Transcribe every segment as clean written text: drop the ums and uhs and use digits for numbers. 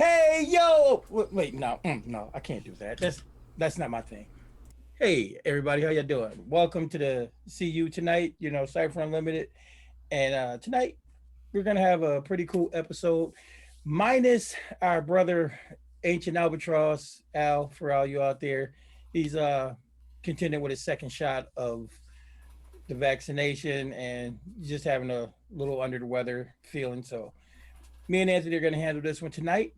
Hey, yo! Wait, no, no, I can't do that. That's not my thing. Hey, everybody, how you doing? Welcome to the CU tonight. Cypher Unlimited, and tonight we're gonna have a pretty cool episode, minus our brother Ancient Albatross Al. For all you out there, he's contending with his second shot of the vaccination and just having a little under the weather feeling. So me and Anthony are going to handle this one tonight.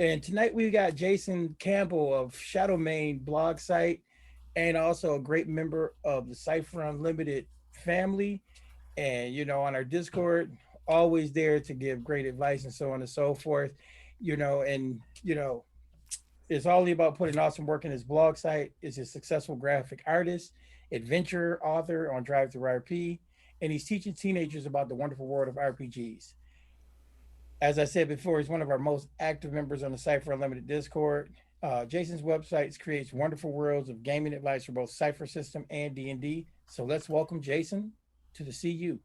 And tonight we got Jason Campbell of Shadomain blog site and also a great member of the Cypher Unlimited family. And, on our Discord, always there to give great advice and so on and so forth. It's all about putting awesome work in his blog site. Is a successful graphic artist, adventure author on Drive Through RP, and he's teaching teenagers about the wonderful world of RPGs. As I said before, he's one of our most active members on the Cypher Unlimited Discord. Jason's website creates wonderful worlds of gaming advice for both Cypher System and D&D. So let's welcome Jason to the CU.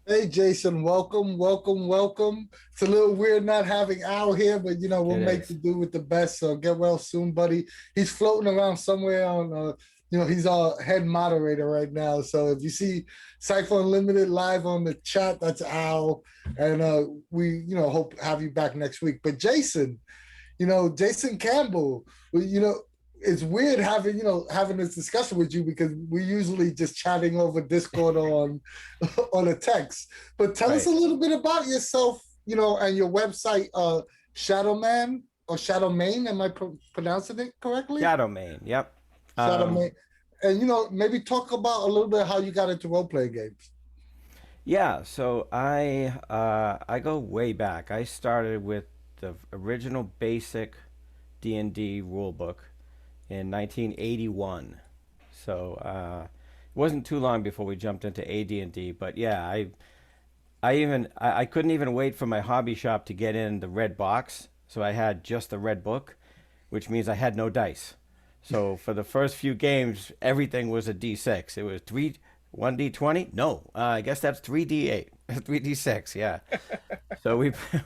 Hey, Jason, welcome, welcome, welcome. It's a little weird not having Al here, but, we'll make the do with the best. So get well soon, buddy. He's floating around somewhere on, he's our head moderator right now. So if you see Cypher Unlimited live on the chat, that's Al. And we, hope to have you back next week. But Jason, Jason Campbell, it's weird having this discussion with you because we're usually just chatting over Discord on a text. But tell us a little bit about yourself, and your website, Shadowman or Shadomain. Am I pronouncing it correctly? Shadomain, yep. Shadomain. And maybe talk about a little bit how you got into role playing games. Yeah, so I go way back. I started with the original basic D&D rulebook in 1981. So it wasn't too long before we jumped into AD&D, but yeah, I couldn't even wait for my hobby shop to get in the red box, so I had just the red book, which means I had no dice. So for the first few games, everything was a D6. It was 1D20? No, I guess that's 3D8, 3D6, yeah. So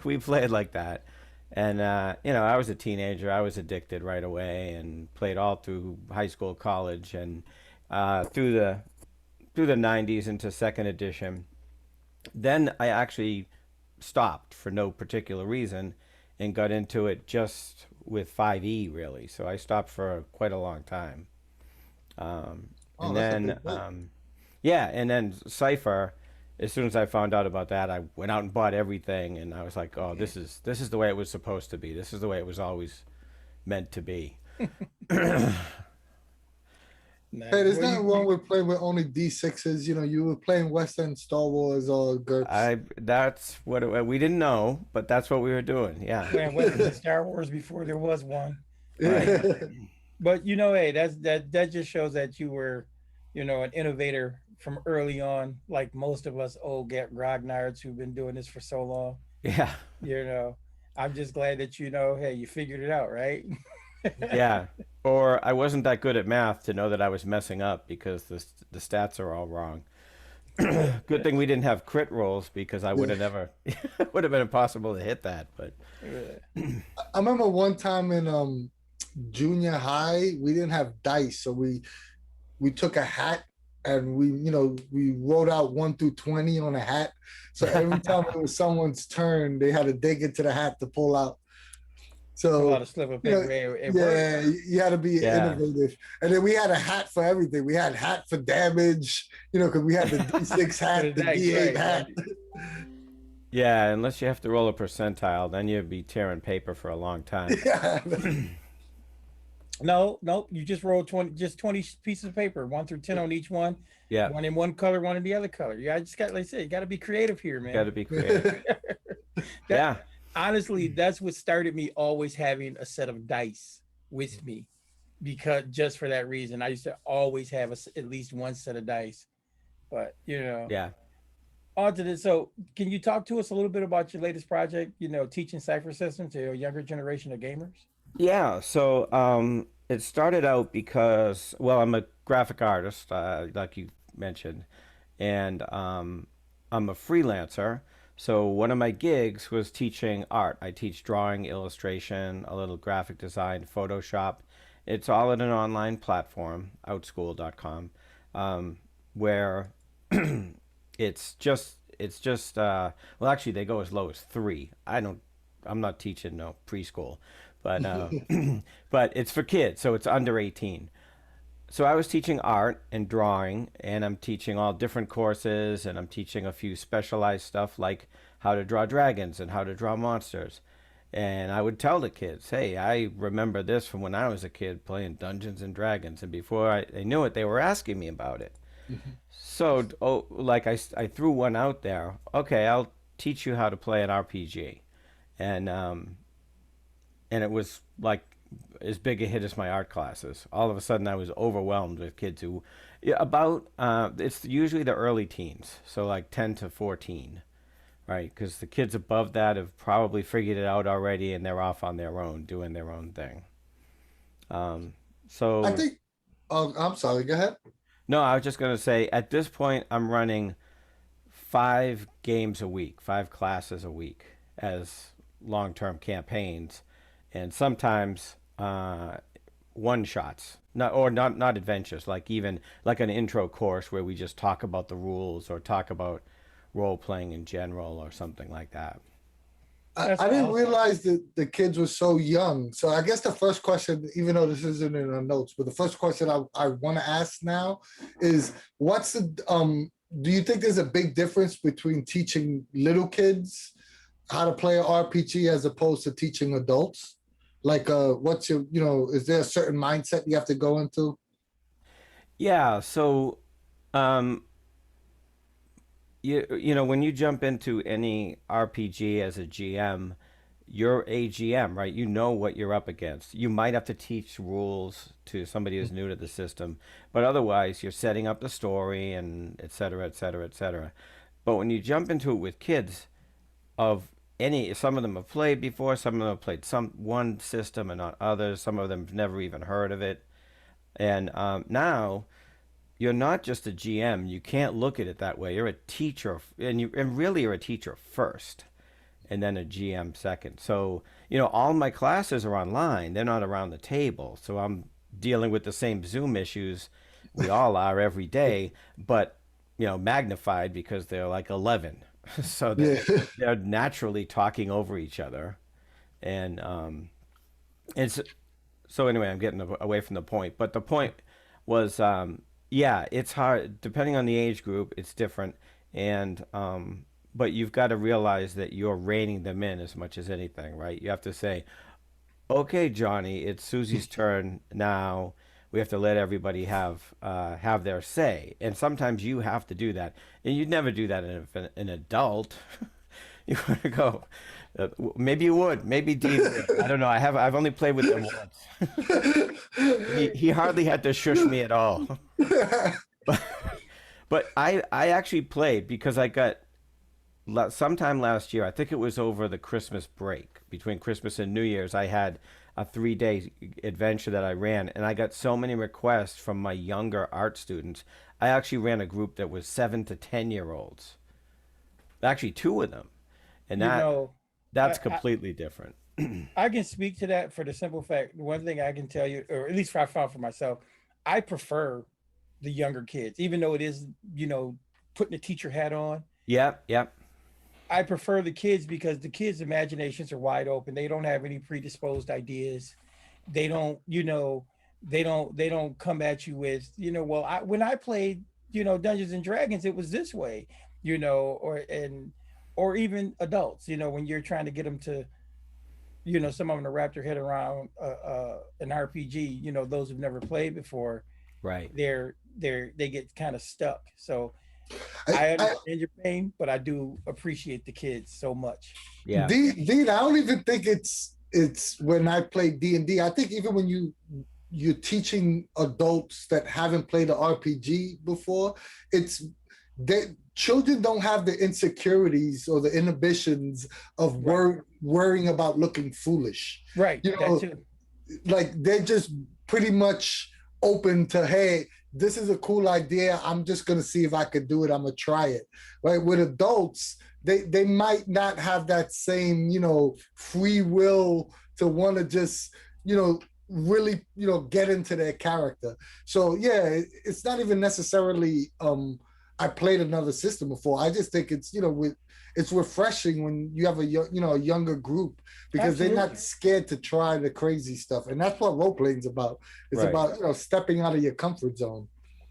we played like that. And, I was a teenager. I was addicted right away and played all through high school, college, and through the 90s into second edition. Then I actually stopped for no particular reason and got into it just with 5e, really. So I stopped for quite a long time. And then Cypher, as soon as I found out about that, I went out and bought everything, and I was like, "Oh, this is the way it was supposed to be. This is the way it was always meant to be." Hey, there's nothing wrong with playing with only D6s. You were playing Western Star Wars or GURPS. That's what we didn't know, but that's what we were doing. Yeah, playing Western Star Wars before there was one. Right. But hey, that just shows that you were, an innovator from early on, like most of us old grognards who've been doing this for so long. Yeah. I'm just glad that hey, you figured it out, right? Yeah. Or I wasn't that good at math to know that I was messing up because the stats are all wrong. Good thing we didn't have crit rolls because I would have never would have been impossible to hit that. But I remember one time in junior high, we didn't have dice, so we took a hat and we wrote out 1 through 20 on a hat. So every time it was someone's turn, they had to dig into the hat to pull out. So a lot of slip of paper. You had to be innovative. And then we had a hat for everything. We had hat for damage, because we had the D6 hat, the D8 hat. Yeah, unless you have to roll a percentile, then you'd be tearing paper for a long time. Yeah. No, you just roll 20 pieces of paper, 1 through 10 on each one. Yeah. One in one color, one in the other color. Yeah, like I said, you got to be creative here, man. Got to be creative. Yeah. Honestly, that's what started me always having a set of dice with me, because just for that reason, I used to always have at least one set of dice. But yeah. On to this. So, can you talk to us a little bit about your latest project? Teaching Cypher System to a younger generation of gamers. Yeah. So, it started out because, well, I'm a graphic artist, like you mentioned, and I'm a freelancer. So one of my gigs was teaching art. I teach drawing, illustration, a little graphic design, Photoshop. It's all in an online platform, outschool.com, where well, actually they go as low as 3. I'm not teaching no preschool, but but it's for kids, so it's under 18. So I was teaching art and drawing, and I'm teaching all different courses, and I'm teaching a few specialized stuff like how to draw dragons and how to draw monsters. And I would tell the kids, hey, I remember this from when I was a kid playing Dungeons and Dragons, and before they knew it, they were asking me about it. So, I threw one out there. Okay, I'll teach you how to play an RPG, and it was like as big a hit as my art classes. All of a sudden, I was overwhelmed with kids who, yeah, about it's usually the early teens, so like 10 to 14, right? Because the kids above that have probably figured it out already, and they're off on their own, doing their own thing. Um, I so think. I'm sorry. Go ahead. no, I was just gonna say at this point, I'm running 5 games a week, 5 classes a week as long-term campaigns, and sometimes one shots, not adventures, like even like an intro course where we just talk about the rules or talk about role playing in general or something like that. That's I didn't awesome. realize that the kids were so young. So I guess the first question, even though this isn't in our notes, but the first question I want to ask now is what's the do you think there's a big difference between teaching little kids how to play an RPG as opposed to teaching adults? Like what's your, is there a certain mindset you have to go into? Yeah, so um, you know when you jump into any RPG as a GM, you're a GM, right? You know what you're up against. You might have to teach rules to somebody who's new to the system, but otherwise you're setting up the story and et cetera, et cetera, et cetera. But when you jump into it with kids of some of them have played before, some of them have played some one system and not others. Some of them have never even heard of it, and now you're not just a GM. You can't look at it that way. You're a teacher, and really you're a teacher first, and then a GM second. So all my classes are online. They're not around the table. So I'm dealing with the same Zoom issues we all are every day, but magnified because they're like 11, so Yeah. they're naturally talking over each other, and it's so anyway, I'm getting away from the point, but the point was, yeah, it's hard depending on the age group. It's different, and but you've got to realize that you're reining them in as much as anything, right? You have to say, okay, Johnny, it's Susie's turn now. We have to let everybody have their say, and sometimes you have to do that, and you'd never do that in an adult. You want to go? Maybe you would. Maybe Dean would. I don't know. I've only played with him once. He hardly had to shush me at all. But I actually played because I got sometime last year. I think it was over the Christmas break between Christmas and New Year's. I had a 3-day adventure that I ran, and I got so many requests from my younger art students. I actually ran a group that was 7 to 10 year olds. Actually, 2 of them, and You know, that's I, completely different. I can speak to that for the simple fact. One thing I can tell you, or at least I found for myself, I prefer the younger kids, even though it is, putting the teacher hat on. Yep, yep, I prefer the kids because the kids' imaginations are wide open. They don't have any predisposed ideas. They don't, they don't come at you with, well, when I played, Dungeons and Dragons, it was this way, or even adults, when you're trying to get them to, some of them to wrap their head around an RPG, those who've never played before, right. they get kind of stuck. So I, I I, understand your pain, but I do appreciate the kids so much. Yeah, Dean, I don't even think it's when I play D&D. I think even when you're teaching adults that haven't played an RPG before, it's that children don't have the insecurities or the inhibitions of Right. worrying about looking foolish. Right. You That know, too. like they're just pretty much open to, hey, this is a cool idea. I'm just gonna see if I could do it. I'm gonna try it. Right. With adults, they might not have that same, free will to want to just, really, get into their character. So yeah, it's not even necessarily I played another system before. I just think it's, it's refreshing when you have a younger group, because Absolutely. they're not scared to try the crazy stuff. And that's what role playing is about. It's Right. about, stepping out of your comfort zone.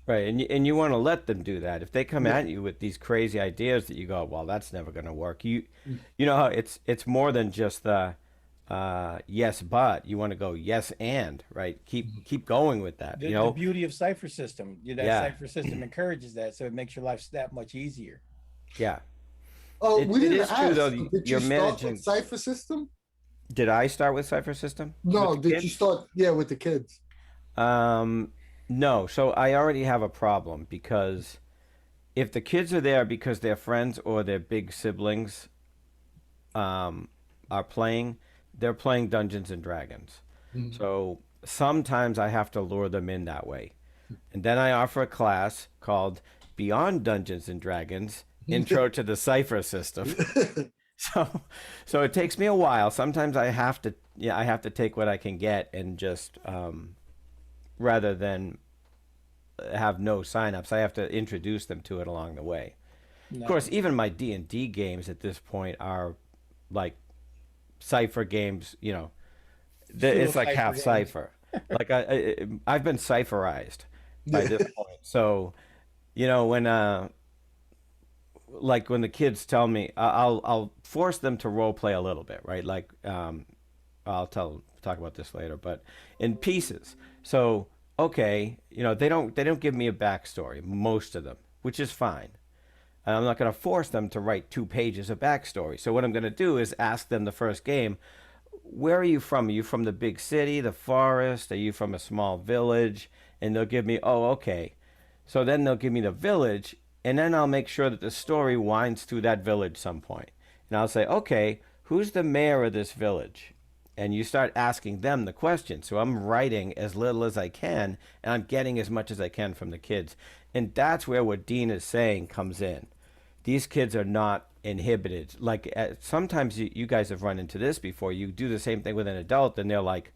Right, and you want to let them do that. If they come Yeah. at you with these crazy ideas that you go, well, that's never going to work. You know how it's more than just the yes, but you want to go yes and right. Keep going with that. The beauty of Cypher System, that Yeah, Cypher System encourages that, so it makes your life that much easier. yeah. Oh, we It didn't is true though. ask. Did you You're start with managing. Cypher System? Did I start with Cypher System with No, the did you kids? start? Yeah, with the kids. Um, no. So I already have a problem because if the kids are there because their friends or their big siblings um, are playing, they're playing Dungeons and Dragons. Mhm. So sometimes I have to lure them in that way. And then I offer a class called Beyond Dungeons and Dragons Intro to the Cypher System. So so it takes me a while. Sometimes I have to take what I can get and just rather than have no signups, I have to introduce them to it along the way. Of course, Nice. even my D&D games at this point are like cipher games, Pseudo it's like Cypher half games. cipher. Like I've been cipherized by Yeah. this point. So, when like when the kids tell me, I'll force them to role play a little bit, right? Like I'll talk about this later, but in pieces. So okay, they don't give me a backstory, most of them, which is fine. And I'm not going to force them to write 2 pages of backstory. So what I'm going to do is ask them the first game, where are you from? Are you from the big city, the forest? Are you from a small village? And they'll give me, oh, okay. So then they'll give me the village, and then I'll make sure that the story winds through that village some point. And I'll say, okay, who's the mayor of this village? And you start asking them the question. So I'm writing as little as I can, and I'm getting as much as I can from the kids. And that's where what Dean is saying comes in. These kids are not inhibited. Like sometimes you guys have run into this before. You do the same thing with an adult, and they're like,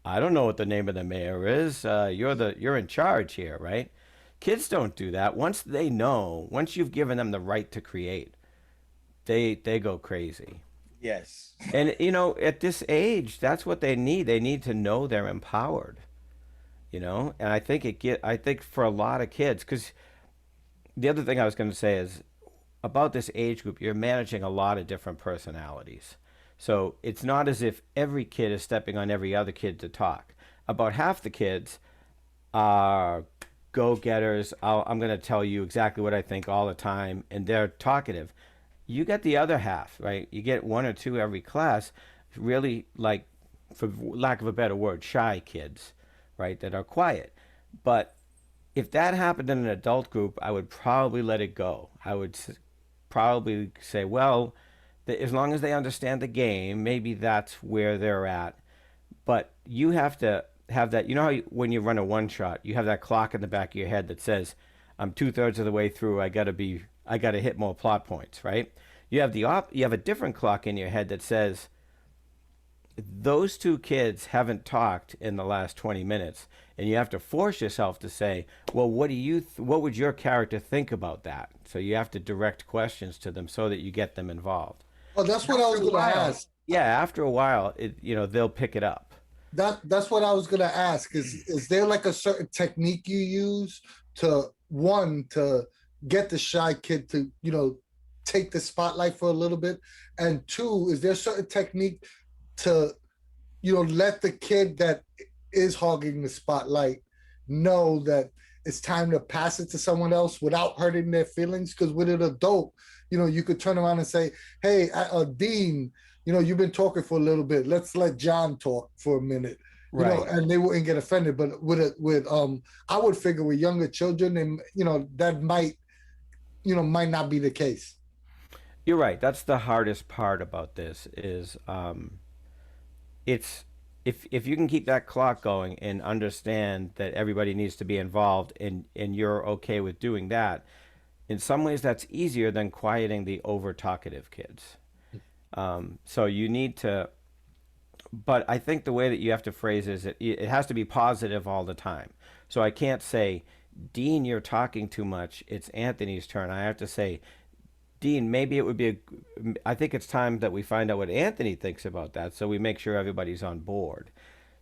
"I don't know what the name of the mayor is. You're in charge here, right?" Kids don't do that. Once they know, once you've given them the right to create, they go crazy. Yes. And at this age, that's what they need. They need to know they're empowered. And I think for a lot of kids, because the other thing I was going to say is about this age group, you're managing a lot of different personalities. So it's not as if every kid is stepping on every other kid to talk. About half the kids are go-getters. I'm going to tell you exactly what I think all the time, and they're talkative. You get the other half, right? You get one or two every class, really, like, for lack of a better word, shy kids, right, that are quiet. But if that happened in an adult group, I would probably let it go. I would probably say, well, as long as they understand the game, maybe that's where they're at. But you have to have that. You know how when you run a one shot, you have that clock in the back of your head that says, "I'm 2/3 of the way through. I gotta hit more plot points." Right? You have a different clock in your head that says, those two kids haven't talked in the last 20 minutes, and you have to force yourself to say, well, what would your character think about that? So you have to direct questions to them so that you get them involved. Oh, that's what I After was a gonna while, ask. yeah, after a while, they'll pick it up. That's what I was gonna ask. Is there like a certain technique you use to get the shy kid to, take the spotlight for a little bit? And two, is there a certain technique to, let the kid that is hogging the spotlight know that it's time to pass it to someone else without hurting their feelings? Because with an adult, you could turn around and say, hey, Dean, you've been talking for a little bit. Let's let John talk for a minute. Right. And they wouldn't get offended. But I would figure with younger children, and that might not be the case. You're right. That's the hardest part about this is it's if you can keep that clock going and understand that everybody needs to be involved and you're okay with doing that, in some ways that's easier than quieting the over talkative kids. So you need to, but I think the way that you have to phrase it has to be positive all the time. So I can't say, Dean, you're talking too much. It's Anthony's turn. I have to say, Dean, maybe it would be I think it's time that we find out what Anthony thinks about that, so we make sure everybody's on board.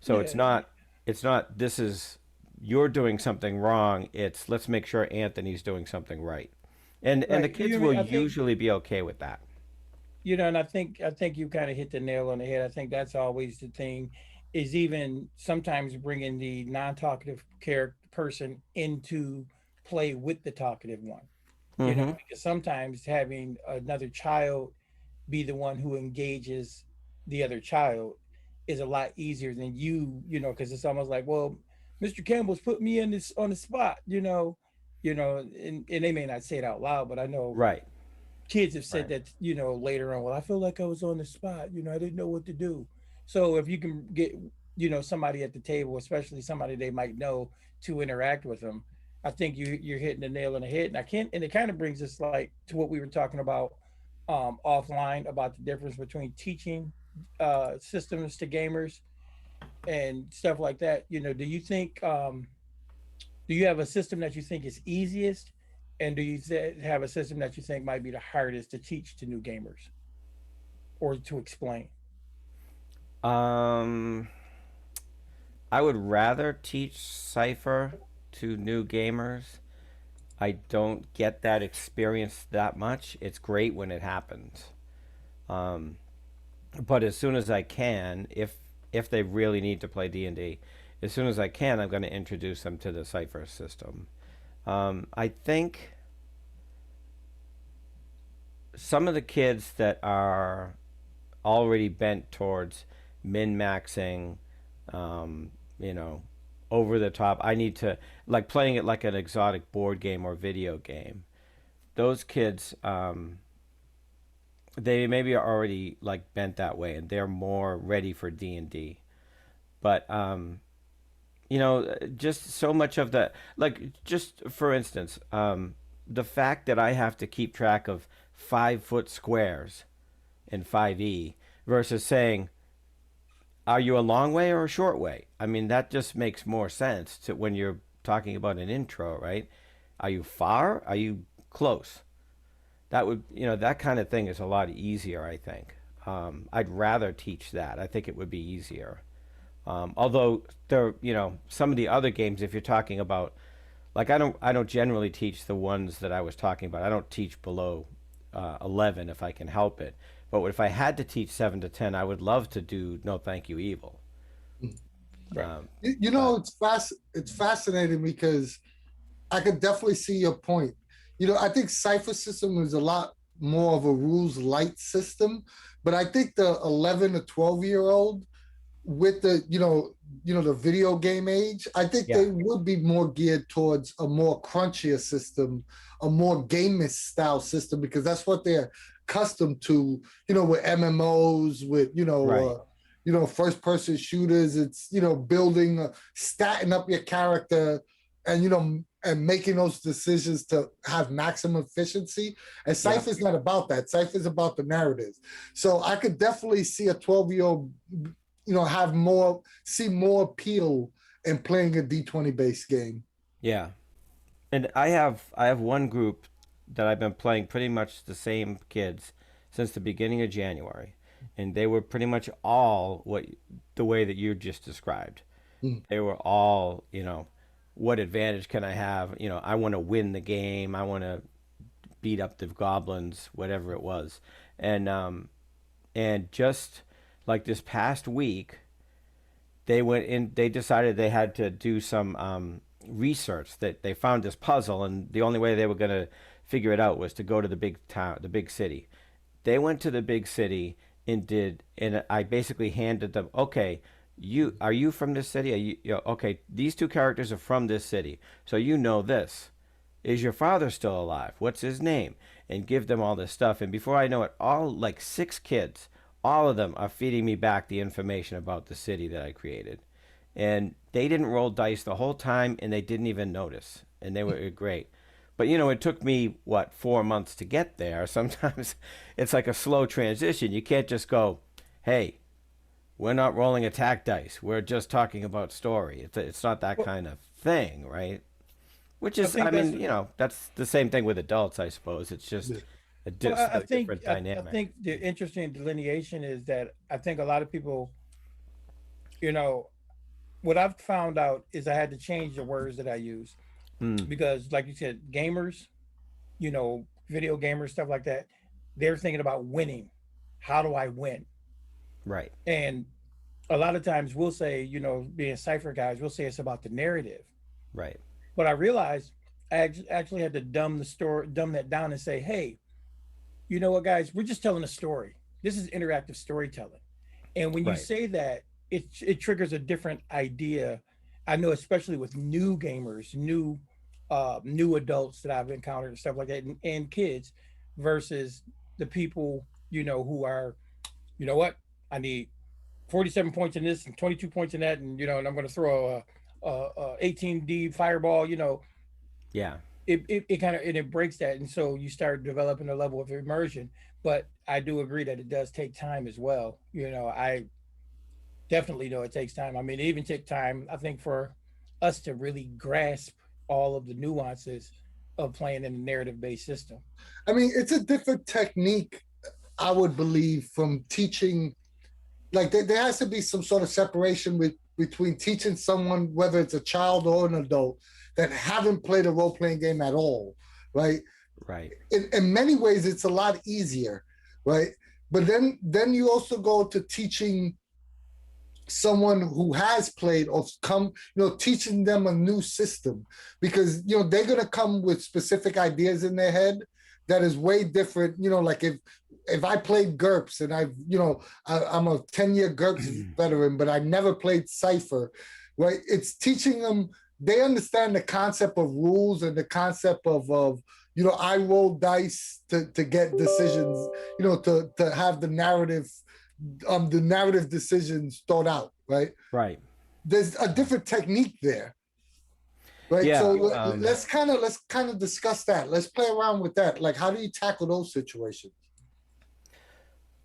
So Yeah, it's not this is you're doing something wrong. It's let's make sure Anthony's doing something right, and the right. kids will usually be okay with that. And I think you kind of hit the nail on the head. I think that's always the thing, is even sometimes bringing the non-talkative character person into play with the talkative one. Mm-hmm. Because sometimes having another child be the one who engages the other child is a lot easier than because it's almost like, well, Mr. Campbell's put me in this on the spot, and they may not say it out loud, but I know Right. kids have said Right. that later on, well, I feel like I was on the spot, I didn't know what to do. So if you can get somebody at the table, especially somebody they might know, to interact with them, I think you're hitting the nail on the head. And it kind of brings us like to what we were talking about offline, about the difference between teaching systems to gamers and stuff like that. Do you think do you have a system that you think is easiest, and do you have a system that you think might be the hardest to teach to new gamers or to explain? Um, I would rather teach Cypher to new gamers. I don't get that experience that much. It's great when it happens. Um, but as soon as I can, if they really need to play D&D, as soon as I can, I'm going to introduce them to the Cypher system. I think some of the kids that are already bent towards min maxing, um, you know, over the top. I need to like playing it like an exotic board game or video game. Those kids, they maybe are already like bent that way, and they're more ready for D&D. But just so much of the like, just for instance, the fact that I have to keep track of 5 foot squares in 5e versus saying, are you a long way or a short way? I mean, that just makes more sense to when you're talking about an intro, right? Are you far? Are you close? That would, that kind of thing is a lot easier, I think. I'd rather teach that. I think it would be easier. Although some of the other games, if you're talking about, like, I don't generally teach the ones that I was talking about. I don't teach below 11 if I can help it. But if I had to teach 7 to 10, I would love to do No Thank You Evil. Right. But It's fascinating because I could definitely see your point. I think Cypher System is a lot more of a rules light system, but I think the 11 to 12-year-old with the video game age, I think yeah, they would be more geared towards a more crunchier system, a more gamist style system, because that's what they're accustomed to, with MMOs, with right. first person shooters. It's building, statting up your character, and and making those decisions to have maximum efficiency. And Yeah. Cypher's not about that. Cypher's about the narratives. So I could definitely see a 12-year-old see more appeal in playing a D20 based game. Yeah. And I have one group that I've been playing pretty much the same kids since the beginning of January, and they were pretty much all the way that you just described. Mm. They were all, what advantage can I have? I want to win the game. I want to beat up the goblins, whatever it was. And just like this past week, they went in. They decided they had to do some research. That they found this puzzle, and the only way they were going to figure it out was to go to the big town, the big city. They went to the big city and I basically handed them, okay, are you from this city? Okay? These two characters are from this city, so you know this. Is your father still alive? What's his name? And give them all this stuff. And before I know it, all like 6 kids, all of them are feeding me back the information about the city that I created. And they didn't roll dice the whole time, and they didn't even notice. And they were great. But you know, it took me what 4 months to get there. Sometimes it's like a slow transition. You can't just go, "Hey, we're not rolling attack dice. We're just talking about story." It's not that Well, kind of thing, right? Which I is, I think that's mean, you know, that's the same thing with adults, I suppose. It's Yeah. just a well. I slightly think different I dynamic. think the interesting delineation is that I think a lot of people, you know, what I've found out is I had to change the words that I use Mm, because, like you said, gamers, video gamers, stuff like that, they're thinking about winning. How do I win? right, And a lot of times we'll say, being cipher guys, we'll say it's about the narrative. right, But I realized actually had to dumb that down and say, hey, you know what, guys, we're just telling a story. This is interactive storytelling. And when you right, say that, it triggers a different idea. I know, especially with new gamers, new adults that I've encountered and stuff like that, and kids, versus the people who are, you know what, I need 47 points in this and 22 points in that, and I'm going to throw a 18D fireball. yeah, It kind of it breaks that, and so you start developing a level of immersion. But I do agree that it does take time as well. I definitely know it takes time. I mean, it even take time, I think, for us to really grasp all of the nuances of playing in a narrative based system. I mean, it's a different technique, I would believe, from teaching. Like there has to be some sort of separation between teaching someone, whether it's a child or an adult, that haven't played a role playing game at all, right? right, In many ways, it's a lot easier, right? But then you also go to teaching someone who has played or come, teaching them a new system, because they're gonna come with specific ideas in their head that is way different. Like if I played GURPS and I'm a 10-year GURPS veteran, but I never played Cypher, right? It's teaching them. They understand the concept of rules and the concept of I roll dice to get decisions, to have the narrative decisions thought out, right? right. There's a different technique there, right? So Yeah. let's kind of discuss that. Let's play around with that. Like, how do you tackle those situations?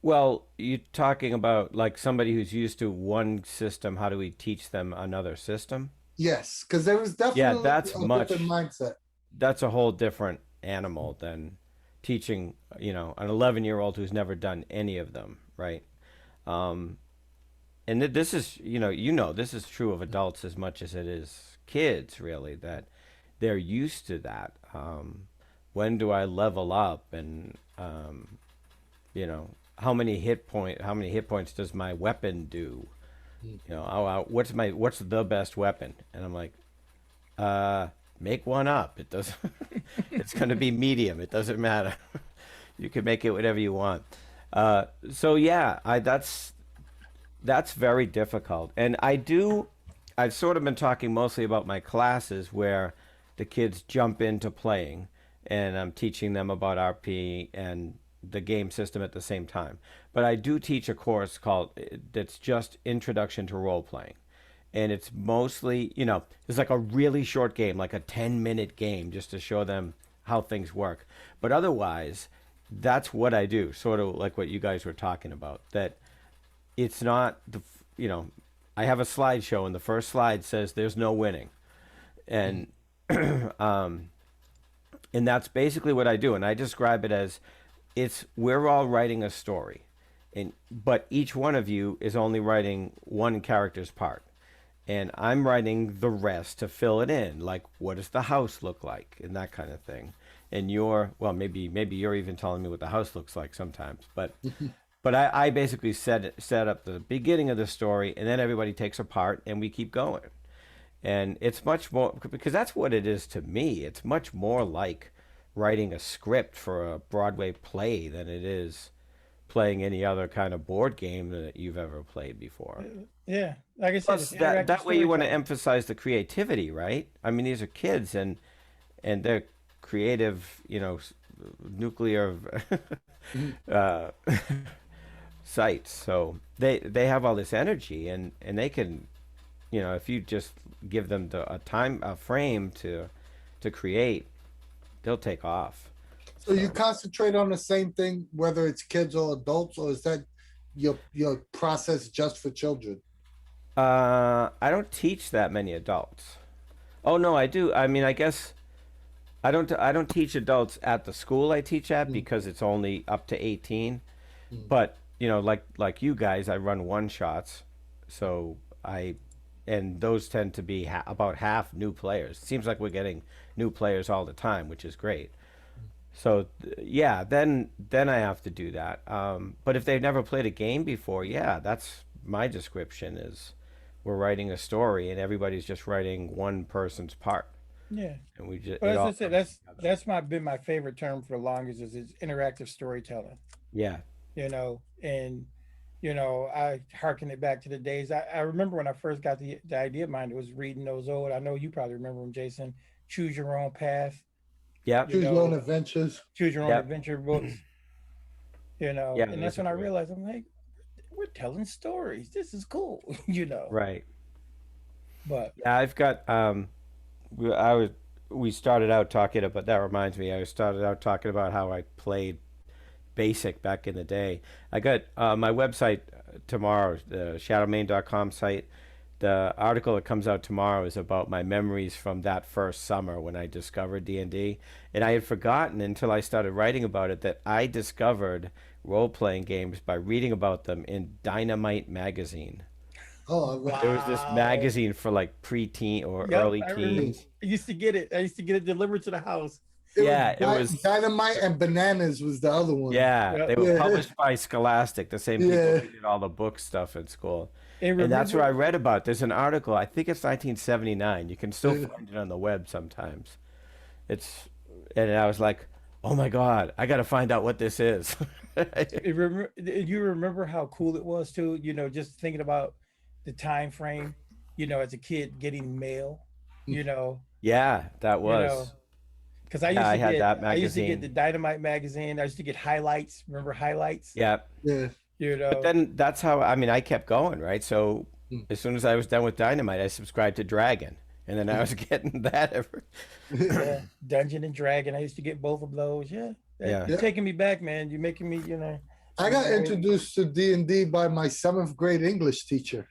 Well, you're talking about like somebody who's used to one system. How do we teach them another system? Yes, because there is Yeah, definitely a different mindset. that's a whole different animal than teaching, an 11-year-old who's never done any of them, right? Um, and this is, this is true of adults as much as it is kids, really, that they're used to that. When do I level up? And, how many hit points does my weapon do? What's the best weapon? And I'm like, make one up. It doesn't. It's going to be medium. It doesn't matter. You can make it whatever you want. So yeah, that's very difficult. And I've sort of been talking mostly about my classes where the kids jump into playing, and I'm teaching them about RP and the game system at the same time. But I do teach a course that's just Introduction to Role Playing. And it's mostly, it's like a really short game, like a 10-minute game, just to show them how things work. But otherwise, that's what I do, sort of like what you guys were talking about. That it's not I have a slideshow, and the first slide says there's no winning, and and that's basically what I do. And I describe it as we're all writing a story, but each one of you is only writing one character's part, and I'm writing the rest to fill it in, like what does the house look like and that kind of thing. And maybe you're even telling me what the house looks like sometimes, but I basically set up the beginning of the story, and then everybody takes a part, and we keep going. And it's much more, because that's what it is to me. It's much more like writing a script for a Broadway play than it is playing any other kind of board game that you've ever played before. Yeah, like I said, Plus, it's that interactive way you want to storytelling. emphasize the creativity, right? I mean, these are kids, and they're creative, nuclear uh, sites. So they have all this energy, and they can, if you just give them a frame to create, they'll take off. So you concentrate on the same thing, whether it's kids or adults, or is that your process just for children? I don't teach that many adults. Oh no, I do. I mean, I guess I don't teach adults at the school I teach at Mm, because it's only up to 18. mm. But like you guys, I run one shots, so I and those tend to be about half new players. Seems like we're getting new players all the time, which is great. So yeah, then I have to do that. But if they've never played a game before, yeah, that's my description is we're writing a story and everybody's just writing one person's part, Yeah. and we just But it as I all said, comes together. that's been my favorite term for the longest is it's interactive storytelling. Yeah, And I hearken it back to the days. I remember when I first got the idea of mine, it was reading those old, I know you probably remember them, Jason, choose your own path, yep, you Choose your own know, adventures. choose your own yep, adventure books, yeah. and that's Those are when I great. realized I'm like, we're telling stories. This is cool, you know. Right. But Yeah, I've got we, I was we started out talking about that reminds me. I started out talking about how I played basic back in the day. I got my website tomorrow, the shadowmain.com site. The article that comes out tomorrow is about my memories from that first summer when I discovered D&D. And I had forgotten until I started writing about it that I discovered role-playing games by reading about them in Dynamite magazine. Oh, There was this wow. magazine for like pre-teen or Yep, early I remember. it teens. I used to get it. I used to get it delivered to the house. was Yeah, it was. Dynamite and Bananas was the other one. Yeah, Yep. they were Yeah, published by Scholastic, the same people yeah. who did all the book stuff in school. And And that's where I remember, read about. There's an article, I think it's 1979. You can still Yeah. find it on the web sometimes. It's, and I was like, oh my God, I got to find out what this is. you remember how cool it was too. Just thinking about the time frame. As a kid getting mail. You know, Yeah, that you know, was. because Yeah, I had that I used to get the magazine. Dynamite magazine. I used to get highlights. Remember highlights? Yeah. Yeah. You But know, then that's how, I mean, I kept going, right? So Mm, as soon as I was done with Dynamite, I subscribed to Dragon. And then I mm. was getting that ever. yeah, Dungeon and Dragon. I used to get both of those. Yeah, Yeah. you're Yeah. taking me back, man. You're making me, I got rewind. introduced to D&D by my seventh grade English teacher.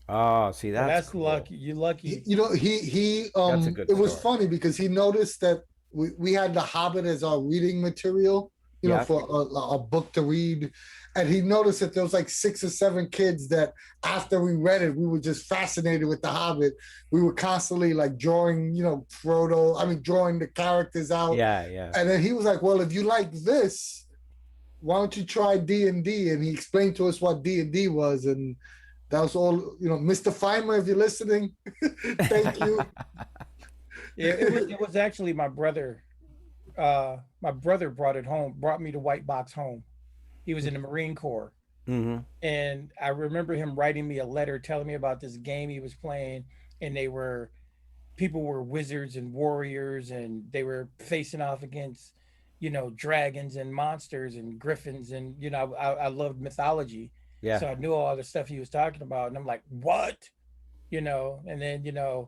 Oh, see, Well, that's that's cool. lucky. You're lucky. He That's a good it was story. funny because he noticed that we had The Hobbit as our reading material, Yeah. for a book to read. And he noticed that there was like 6 or 7 kids that after we read it, we were just fascinated with The Hobbit. We were constantly like drawing, drawing the characters out. Yeah, yeah. And then he was like, well, if you like this, why don't you try D&D? And he explained to us what D&D was. And that was all, Mr. Feimer, if you're listening, thank you. Yeah, it was actually my brother. My brother brought me the white box home. He was in the Marine Corps, Mm-hmm. and I remember him writing me a letter telling me about this game he was playing, and people were wizards and warriors, and they were facing off against, dragons and monsters and griffins, and I loved mythology, Yeah. so I knew all the stuff he was talking about, and I'm like, what, and then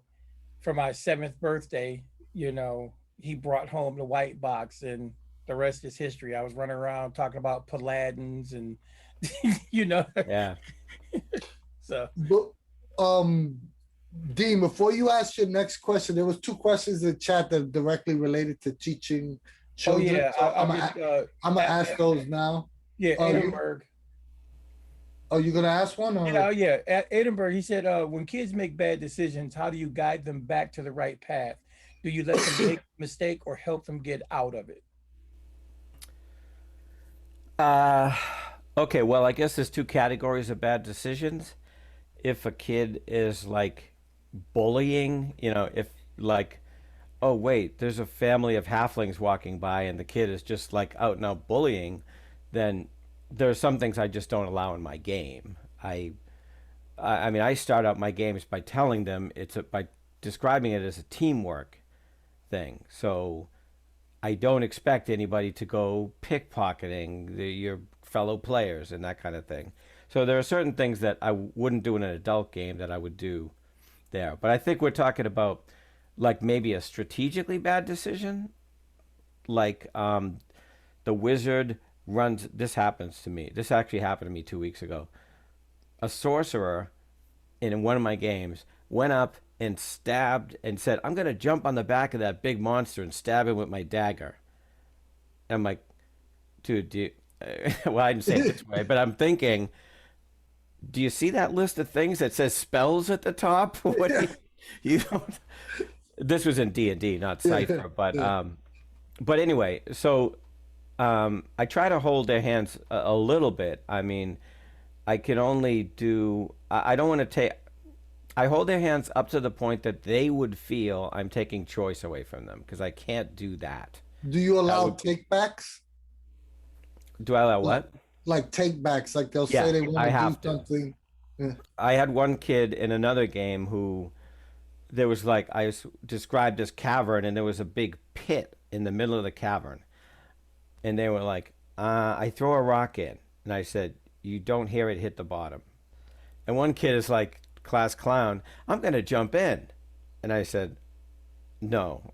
for my seventh birthday, he brought home the white box, and the rest is history. I was running around talking about Paladins and you know, Yeah. so But, um, Dean, before you ask your next question, there was 2 questions in the chat that directly related to teaching oh children. yeah, So I'll just I'm gonna ask those now. yeah, Uh, you, Edinburgh. you gonna ask one Yeah, oh or? yeah, at Edinburgh. He said, when kids make bad decisions, how do you guide them back to the right path? Do you let them make a mistake or help them get out of it? Uh, okay, well, I guess there's two categories of bad decisions. If a kid is like bullying, if like, oh wait, there's a family of halflings walking by and the kid is just like out and out bullying, then there are some things I just don't allow in my game. I mean, I start out my games by telling them by describing it as a teamwork thing. So I don't expect anybody to go pickpocketing your fellow players and that kind of thing. So there are certain things that I wouldn't do in an adult game that I would do there. But I think we're talking about like maybe a strategically bad decision. like the wizard runs. This happens to me. This actually happened to me 2 weeks ago. A sorcerer in one of my games went up and stabbed and said, "I'm gonna jump on the back of that big monster and stab him with my dagger." And I'm like, dude, well, I didn't say it this way, but I'm thinking, do you see that list of things that says spells at the top? What do you don't? This was in D&D, not Cypher, but anyway, so I try to hold their hands a little bit. I mean, I can only do. I don't want to take. I hold their hands up to the point that they would feel I'm taking choice away from them because I can't do that. Do you allow would- takebacks? Do I allow what? Like takebacks, like they'll Yeah, say they I want to have do to. something. Yeah. I had one kid in another game who there was like described this cavern and there was a big pit in the middle of the cavern, and they were like, "I throw a rock in," and I said, "You don't hear it hit the bottom." And one kid is like, class clown, "I'm gonna jump in," and I said, "No,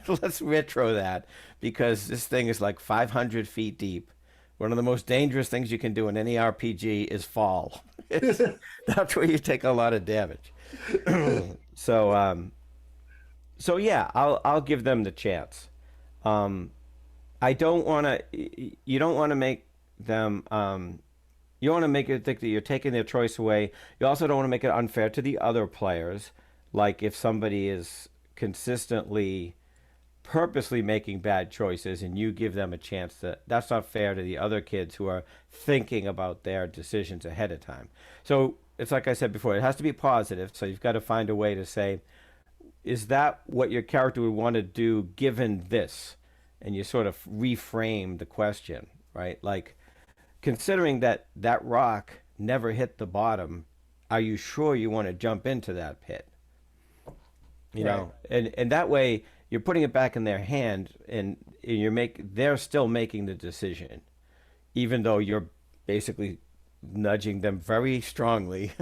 let's retro that because this thing is like 500 feet deep. One of the most dangerous things you can do in any RPG is fall. That's where you take a lot of damage." So, so yeah, I'll give them the chance. I don't want to. You don't want to make them. You want to make it think that you're taking their choice away. You also don't want to make it unfair to the other players. Like if somebody is consistently purposely making bad choices and you give them a chance to, that's not fair to the other kids who are thinking about their decisions ahead of time. So it's like I said before, it has to be positive. So you've got to find a way to say, is that what your character would want to do given this? And you sort of reframe the question, right? Like, considering that that rock never hit the bottom, are you sure you want to jump into that pit? You know, and that way you're putting it back in their hand, and they're still making the decision, even though you're basically nudging them very strongly.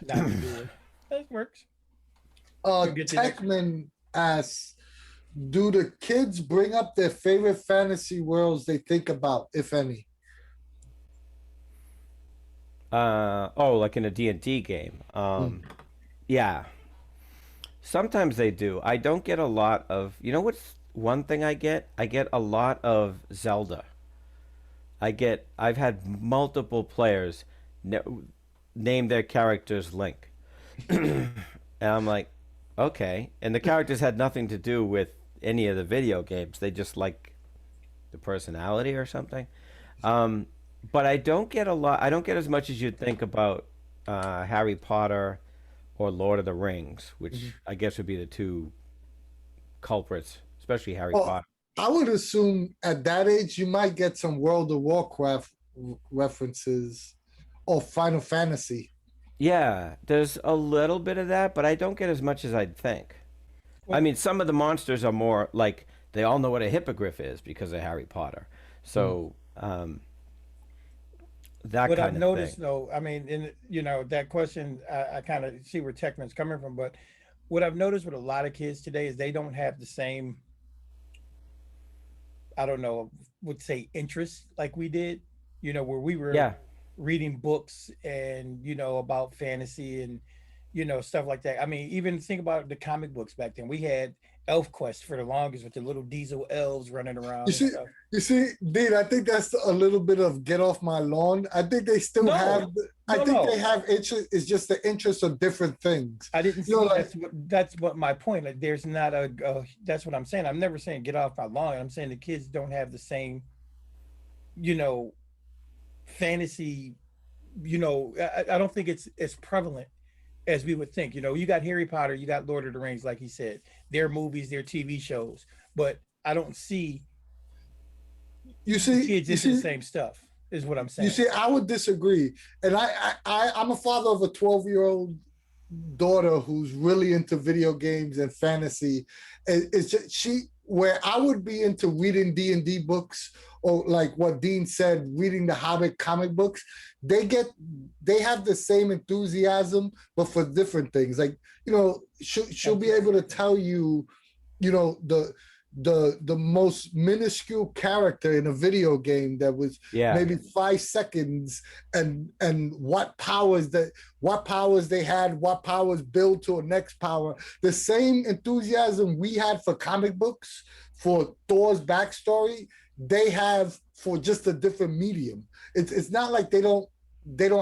Not to do it. That works. Techman asks, do the kids bring up their favorite fantasy worlds they think about, if any? Like in a D&D game. Yeah. Sometimes they do. I don't get a lot of, you know what's one thing I get? I get a lot of Zelda. I've had multiple players name their characters Link. And I'm like, okay. And the characters had nothing to do with any of the video games. They just like the personality or something. But I don't get as much as you'd think about Harry Potter or Lord of the Rings, which I guess would be the two culprits, especially Harry Potter. I would assume at that age you might get some World of Warcraft references or Final Fantasy. Yeah, there's a little bit of that, but I don't get as much as I'd think. I mean, some of the monsters are more like they all know what a hippogriff is because of Harry Potter. So that What kind I've of noticed, thing. though, I mean, that question, I kind of see where Techman's coming from, but what I've noticed with a lot of kids today is they don't have the same, I don't know, would say interest like we did, where we were Yeah, reading books and, about fantasy and, stuff like that. I mean, even think about the comic books back then. We had Elf Quest for the longest with the little diesel elves running around and stuff. You see, Dean, I think that's a little bit of get off my lawn. I think they still No, have, they have interest. It's just the interest of different things. I didn't see that's what my point. Like, there's not that's what I'm saying. I'm never saying get off my lawn. I'm saying the kids don't have the same, fantasy. I don't think it's as prevalent as we would think. You got Harry Potter, you got Lord of the Rings, like he said, their movies, their TV shows, but I don't see kids into the same stuff. Is what I'm saying. You see, I would disagree, and I'm a father of a 12-year-old daughter who's really into video games and fantasy. It's just where I would be into reading D&D books or like what Dean said, reading the Hobbit comic books. They have the same enthusiasm, but for different things. Like, she'll be able to tell you, the the most minuscule character in a video game that was Yeah. maybe 5 seconds, and what powers they had, what powers build to a next power. The same enthusiasm we had for comic books, for Thor's backstory, they have for just a different medium. It's not like they don't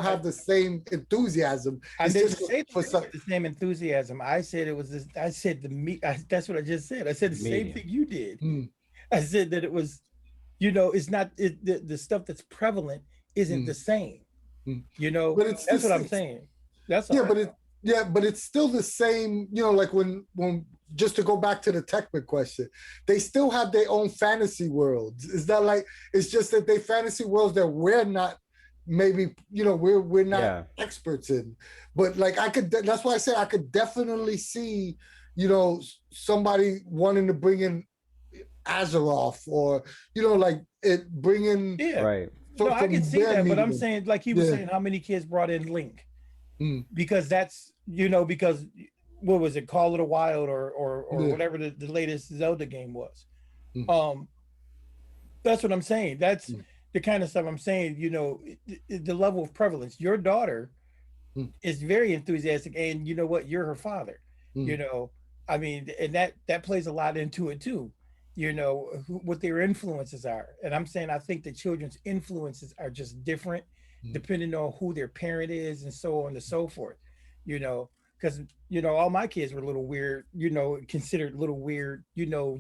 have the same enthusiasm. I It's didn't just say for some. the same enthusiasm. I said it was this. I said the me. That's what I just said. I said the same Medium. thing you did. Mm, I said that it was, it's not the stuff that's prevalent isn't mm, the same. mm. That's But it's what this. I'm saying. That's Yeah, all. but it's still the same. Like when just to go back to the Technic question, they still have their own fantasy worlds. It's not like it's just that they fantasy worlds that we're not maybe we're not Yeah. experts in. But like that's why I said I could definitely see somebody wanting to bring in Azeroth, or like it bringing Yeah. Right. No, I can see that, but I'm medium. saying, like he was Yeah. saying, how many kids brought in Link? Mm, Because that's because what was it, Call of the Wild or Yeah. whatever the latest Zelda game was. Mm. That's what I'm saying. That's Mm. the kind of stuff I'm saying. The level of prevalence. Your daughter Mm. is very enthusiastic, and you know what? You're her father. Mm. I mean, and that plays a lot into it too. What their influences are, and I'm saying I think the children's influences are just different Mm. depending on who their parent is and so on and so forth. Because all my kids were a little weird. Considered a little weird.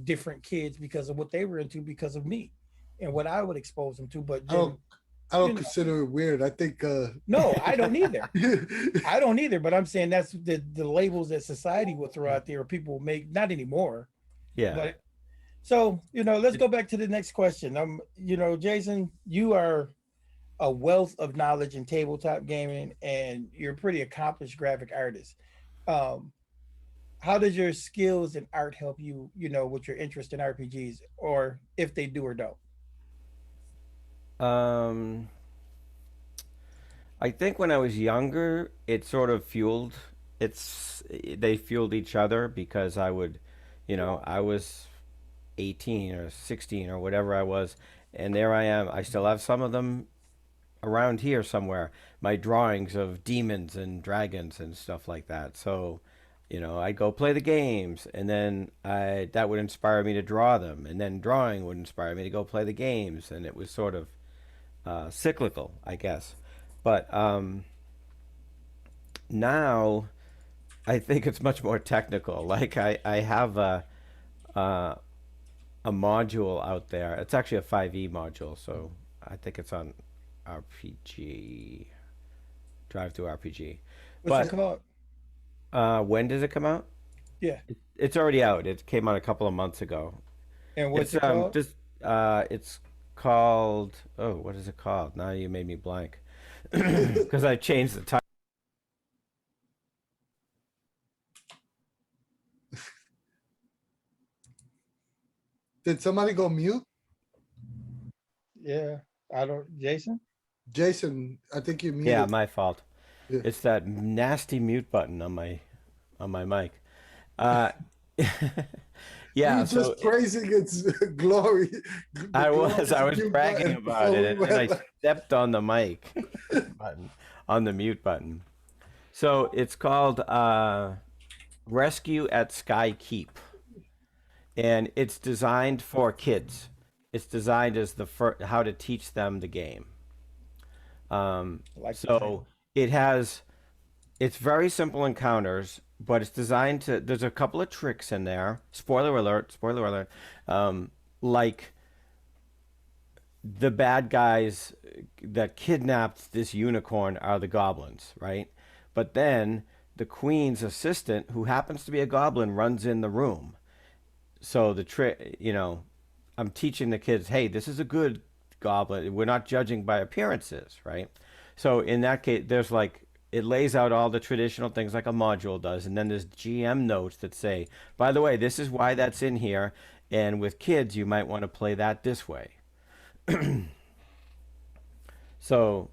Different kids because of what they were into because of me, and what I would expose them to. But I then, don't I don't you know, consider it weird. I think no, I don't either. I don't either. But I'm saying that's the labels that society will throw out there, or people will make. Not anymore. Yeah. But so let's go back to the next question. Jason, you are a wealth of knowledge in tabletop gaming, and you're a pretty accomplished graphic artist. Um, how does your skills in art help you, with your interest in RPGs, or if they do or don't? Um, I think when I was younger, it sort of they fueled each other because I was 18 or 16 or whatever I was, and there I am. I still have some of them around here somewhere. My drawings of demons and dragons and stuff like that. So, I'd go play the games, and then that would inspire me to draw them, and then drawing would inspire me to go play the games, and it was sort of cyclical, I guess. But now I think it's much more technical. Like I have a module out there. It's actually a 5e module, so I think it's on RPG, Drive Through RPG. What's But it called? when does it come out? Yeah. It's already out. It came out a couple of months ago. And what's It's it called? just it's called, oh, what is it called? Now you made me blank because I changed the title. Did somebody go mute? Yeah. I don't. Jason. Jason, I think you muted. Yeah, my fault. Yeah. It's that nasty mute button on my mic. Uh, yeah, You so just praising its glory. I was mute bragging button. about it, and then I well. stepped on the mic button, on the mute button. So it's called Rescue at Skykeep, and it's designed for kids. It's designed as how to teach them the game. Like So it's very simple encounters, but it's designed to. There's a couple of tricks in there. Spoiler alert! Spoiler alert! Like the bad guys that kidnapped this unicorn are the goblins, right? But then the queen's assistant, who happens to be a goblin, runs in the room. So the trick, I'm teaching the kids, hey, this is a good goblin. We're not judging by appearances, right? So in that case, there's it lays out all the traditional things like a module does, and then there's GM notes that say, by the way, this is why that's in here, and with kids, you might want to play that this way. So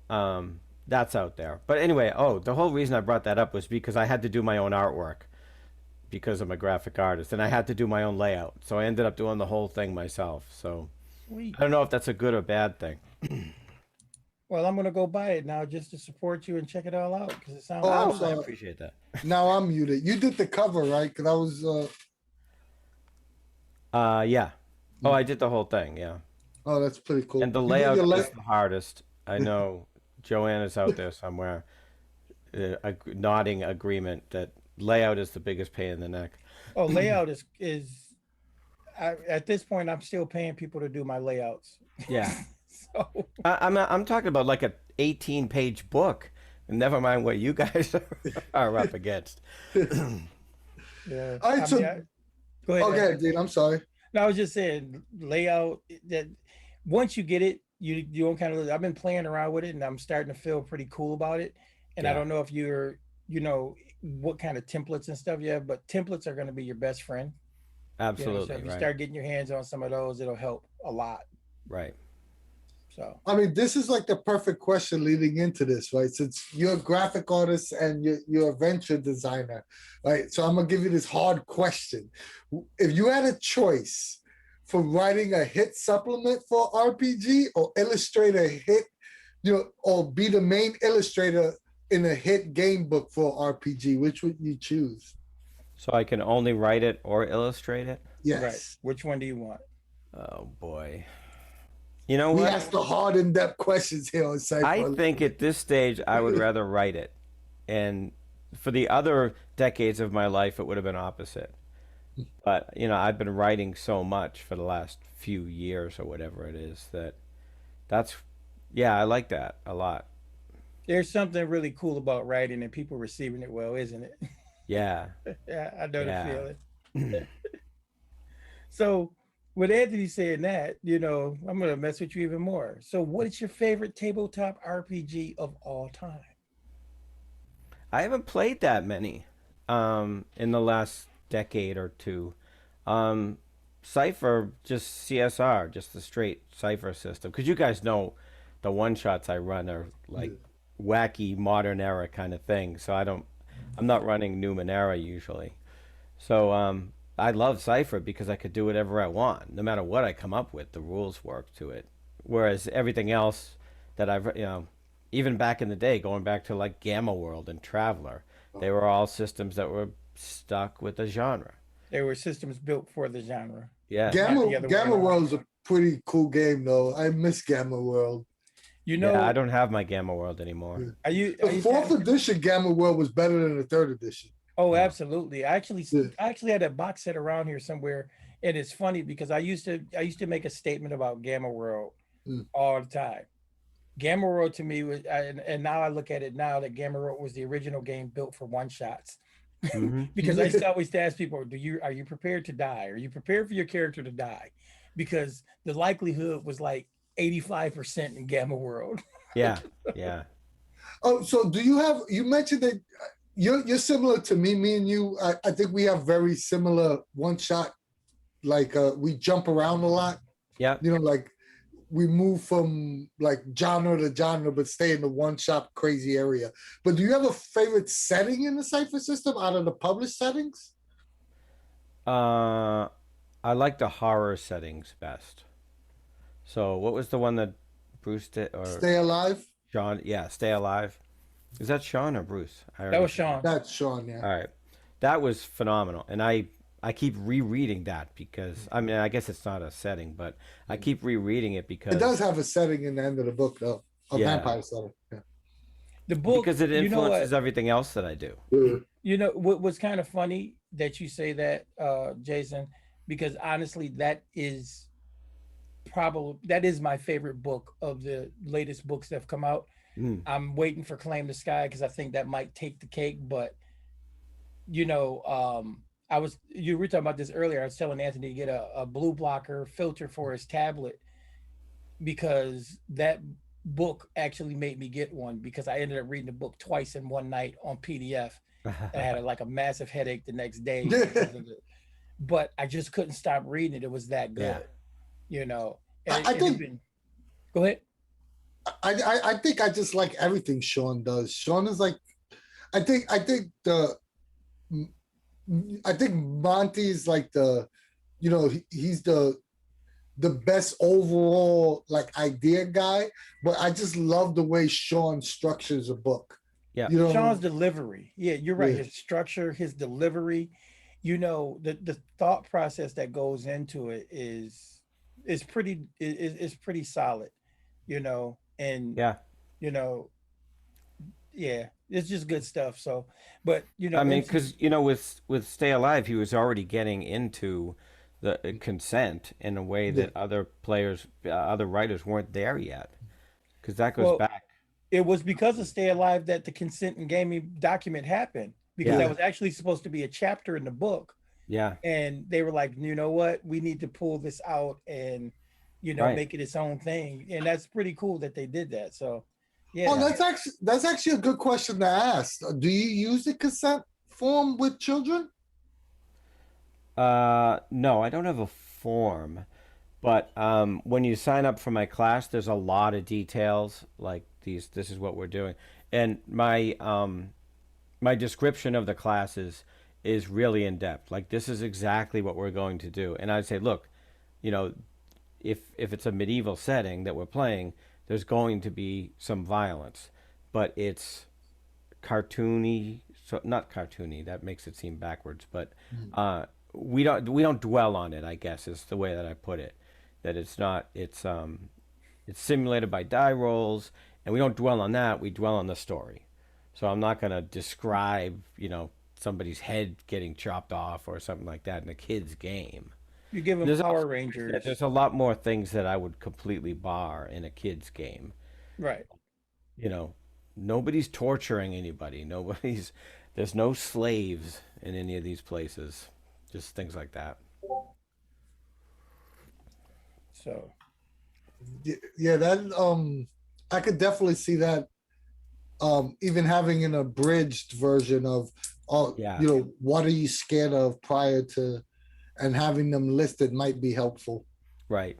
that's out there. But anyway, the whole reason I brought that up was because I had to do my own artwork because I'm a graphic artist, and I had to do my own layout. So I ended up doing the whole thing myself. So Sweet. I don't know if that's a good or bad thing. Well, I'm gonna go buy it now just to support you and check it all out because it sounds Oh, I'm Oh, awesome. I sorry. appreciate that. Now I'm muted. You did the cover, right? Because I was. Yeah. Oh, I did the whole thing. Yeah. Oh, that's pretty cool. And the You did layout your is the hardest. I know Joanna's out there somewhere, nodding agreement that layout is the biggest pain in the neck. Oh, layout is at this point I'm still paying people to do my layouts. Yeah. So I'm talking about like a 18-page book. Never mind what you guys are up against. yeah, All right, I so mean, go ahead. okay, Ed. Dean. I'm sorry. No, I was just saying layout that once you get it, you don't kind of. I've been playing around with it, and I'm starting to feel pretty cool about it. And I Yeah, don't know if you're, what kind of templates and stuff you have, but templates are going to be your best friend. So absolutely. if you Right. start getting your hands on some of those, it'll help a lot. Right. So I mean, this is like the perfect question leading into this, right? Since you're a graphic artist and you're a venture designer, right? So I'm gonna give you this hard question. If you had a choice for writing a hit supplement for RPG or illustrate a hit, or be the main illustrator in a hit game book for RPG, which would you choose? So I can only write it or illustrate it? right, Yes. which one do you want? Oh boy. You know We what? ask the hard in-depth questions here on I Cypher. think at this stage I would rather write it. And for the other decades of my life it would have been opposite. But, I've been writing so much for the last few years or whatever it is that's yeah, I like that a lot. There's something really cool about writing and people receiving it well, isn't it? Yeah. Yeah, I know the Yeah. feeling. So with Anthony saying that, I'm gonna mess with you even more. So what is your favorite tabletop RPG of all time? I haven't played that many in the last decade or two. Um, Cypher, just CSR, just the straight Cypher system. Because you guys know the one shots I run are like wacky modern era kind of thing. So I'm not running Numenera usually. So I love Cypher because I could do whatever I want. No matter what I come up with, the rules work to it. Whereas everything else that even back in the day, going back to like Gamma World and Traveler, they were all systems that were stuck with the genre. There were systems built for the genre, Yeah. not Gamma the other way Gamma around. World's a pretty cool game though. I miss Gamma World. You Yeah, I know, don't have my Gamma World anymore. are you The are you fourth edition Gamma World was better than the third edition. Oh, Yeah. absolutely. Yeah. I actually had a box set around here somewhere, and it's funny because I used to make a statement about Gamma World Mm. all the time. Gamma World to me and now I look at it now that Gamma World was the original game built for one shots. Hmm. Because I used to always ask people, are you prepared to die? Are you prepared for your character to die? Because the likelihood was like 85% in Gamma World. Yeah. Yeah. Oh, so you mentioned that you're similar to me. Me and you, I think we have very similar one shot. Like we jump around a lot. Yeah. Like we move from like genre to genre, but stay in the one shot crazy area. But do you have a favorite setting in the Cypher system out of the published settings? Uh, I like the horror settings best. So what was the one that Bruce did or Stay Alive. Sean? Yeah, Stay Alive. Is that Sean or Bruce? I That already was forgot. Sean. That's Sean. Yeah. All right, that was phenomenal, and I keep rereading that because I mean I guess it's not a setting, but I keep rereading it It does have a setting in the end of the book though. A Yeah. vampire setting. Yeah. The book, because it you know what? influences everything else that I do. You know what was kind of funny that you say that, Jason, because honestly, that is my favorite book of the latest books that have come out. Mm. I'm waiting for Claim the Sky because I think that might take the cake. But you were talking about this earlier. I was telling Anthony to get a blue blocker filter for his tablet because that book actually made me get one because I ended up reading the book twice in one night on PDF. And I had like a massive headache the next day because of it. But I just couldn't stop reading it. It was that Yeah. good, you know. I think Go ahead. I think I just like everything Sean does. Sean is like, I think I think Monty's like he's the best overall like idea guy, but I just love the way Sean structures a book. Yeah. You Sean's know, delivery. Yeah, you're right. yeah, His structure, his delivery, the thought process that goes into it is pretty solid, and Yeah. you know, yeah, it's just good stuff. So, but I mean, MC, because with Stay Alive, he was already getting into the consent in a way yeah. that other players, other writers weren't there yet. Because that goes well, back. it was because of Stay Alive that the consent and gaming document happened because Yeah. that Yeah. was actually supposed to be a chapter in the book, Yeah. and they were like, you know what, we need to pull this out and Right. make it its own thing, and that's pretty cool that they did that. So, Oh, yeah. Yeah. that's actually a good question to ask. Do you use the consent form with children? No, I don't have a form, but when you sign up for my class, there's a lot of details like these. This is what we're doing, and my description of the classes is really in depth. Like this is exactly what we're going to do, and I'd say, look, you know, if it's a medieval setting that we're playing, there's going to be some violence, but it's cartoony. So not cartoony. That makes it seem backwards, but Mm. uh, we don't dwell on it. I guess is the way that I put it. That it's not. It's simulated by die rolls, and we don't dwell on that. We dwell on the story. So I'm not going to describe, somebody's head getting chopped off or something like that in a kid's game. You give them There's Power also, like I said, Rangers, there's a lot more things that I would completely bar in a kid's game. right? You know, nobody's torturing anybody. There's no slaves in any of these places. Just things like that. So, Yeah, I could definitely see that. Even having an abridged version of, Yeah. what are you scared of prior to, and having them listed might be helpful. Right.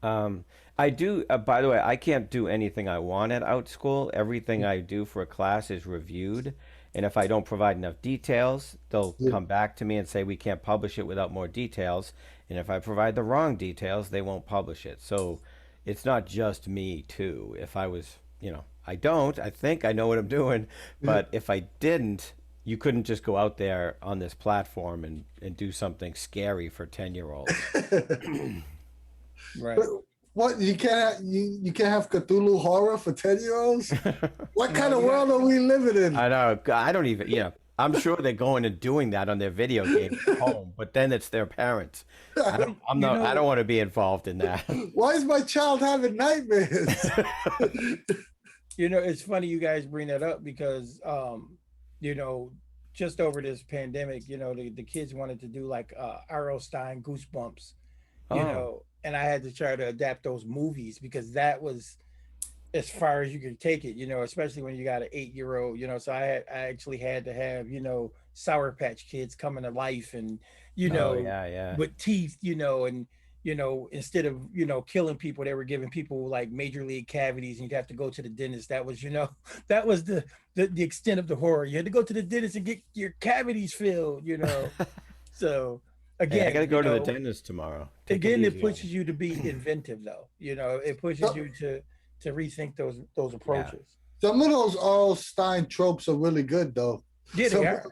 Um, I do, by the way, I can't do anything I want at Outschool. Everything I do for a class is reviewed. And if I don't provide enough details, they'll Yeah. come back to me and say we can't publish it without more details. And if I provide the wrong details, they won't publish it. So it's not just me, too. If I was, I don't. I think I know what I'm doing. But if I didn't, you couldn't just go out there on this platform and do something scary for 10-year-olds. right. What, you can't have Cthulhu horror for 10-year-olds? What No, kind of you got world are we living in? I know. I don't even, I'm sure they're going and doing that on their video games at home, but then it's their parents. Well, I don't want to be involved in that. Why is my child having nightmares? it's funny you guys bring that up because, you know, just over this pandemic, the kids wanted to do like Arrowstein goosebumps, Oh, and I had to try to adapt those movies because that was as far as you can take it, especially when you got an 8-year old, so I actually had to have, Sour Patch Kids coming to life and, you oh know, yeah, yeah, with teeth, and, instead of, killing people, they were giving people like major league cavities and you'd have to go to the dentist. That was, that was the extent of the horror. You had to go to the dentist and get your cavities filled. So Hey, I again, gotta go to the dentist tomorrow. Take it again, it easy on pushes me. you to be inventive though. It pushes you to rethink those Yeah, approaches. Some of those Earl Stein tropes are really good, though. Yeah, they Some, are.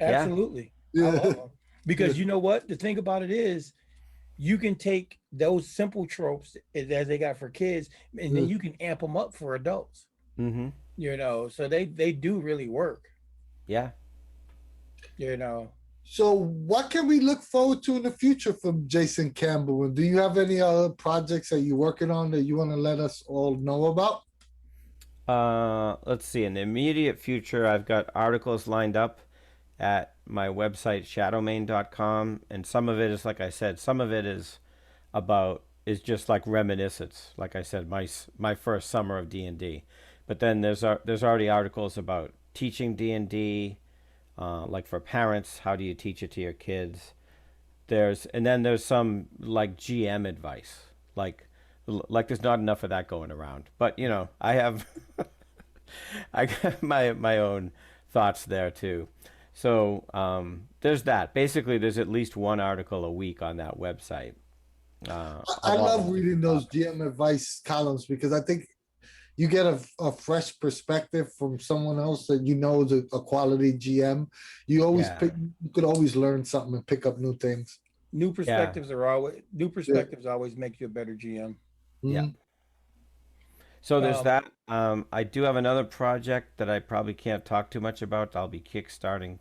yeah, Absolutely. I yeah, love them. Because you know what? The thing about it is you can take those simple tropes as they got for kids and then yeah. you can amp them up for adults. mm-hmm, So they do really work, yeah. you know. So, what can we look forward to in the future from Jason Campbell? And do you have any other projects that you're working on that you want to let us all know about? Let's see. In the immediate future, I've got articles lined up at my website shadowmain.com, and some of it is like I said, some of it is just like reminiscence. Like I said, my first summer of D&D. But then there's already articles about teaching D&D, like for parents, how do you teach it to your kids? And then there's some like GM advice, like there's not enough of that going around. But I have I got my own thoughts there too. So there's that. Basically, there's at least one article a week on that website. I love reading those GM advice columns because I think you get a fresh perspective from someone else that you know is a quality GM. You always Yeah. you could always learn something and pick up new things. New perspectives always make you a better GM. Yeah. Mhm. So there's Um, that. I do have another project that I probably can't talk too much about. I'll be kickstarting,